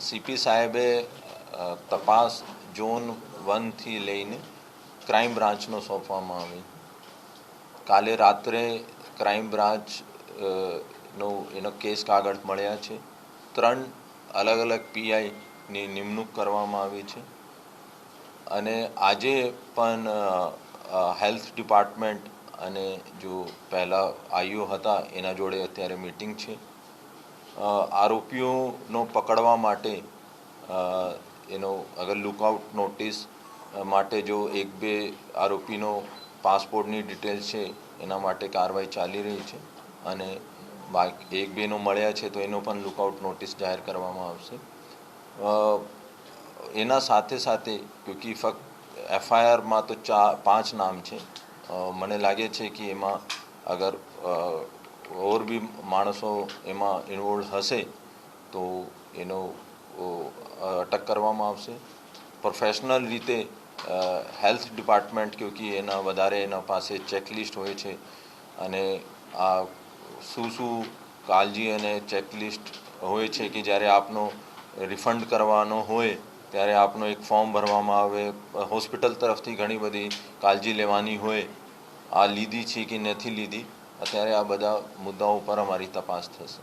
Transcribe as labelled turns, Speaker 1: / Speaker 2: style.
Speaker 1: CP સાહેબે તપાસ zone 1 થી લઈને ક્રાઇમ બ્રાન્ચનો સોંપવામાં આવી. કાલે રાત્રે ક્રાઇમ બ્રાન્ચ એનો કેસ કાગળ મળ્યા છે. 3 અલગ અલગ પીઆઈની નિમણૂક કરવામાં આવી છે અને આજે પણ હેલ્થ ડિપાર્ટમેન્ટ અને જો પહેલા આઈઓ હતા એના જોડે અત્યારે મીટિંગ છે. આરોપીઓનો પકડવા માટે એનો અગર લુકઆઉટ નોટિસ માટે જો 1-2 આરોપીનો પાસપોર્ટની ડિટેલ્સ છે એના માટે કાર્યવાહી ચાલી રહી છે અને બાકી 1-2નો મળ્યા છે તો એનો પણ લુકઆઉટ નોટિસ જાહેર કરવામાં આવશે. એના સાથે સાથે ક્યોંકિ ફક્ત એફઆઈઆરમાં તો 5 નામ છે. મને લાગે છે કે એમાં અગર ઓર બી માણસો એમાં ઇન્વોલ્વ હશે તો એનો અટક કરવામાં આવશે. પ્રોફેશનલ રીતે હેલ્થ ડિપાર્ટમેન્ટ ક્યોંકિ એના વધારે એના પાસે ચેકલિસ્ટ હોય છે અને આ શું કાળજી અને ચેકલિસ્ટ હોય છે કે જ્યારે આપનો રિફંડ કરવાનો હોય ત્યારે આપનો એક ફોર્મ ભરવામાં આવે. હોસ્પિટલ તરફથી ઘણી બધી કાળજી લેવાની હોય, આ લીધી છે કે નથી લીધી. અત્યારે આ બધા મુદ્દાઓ પર અમારી તપાસ થશે.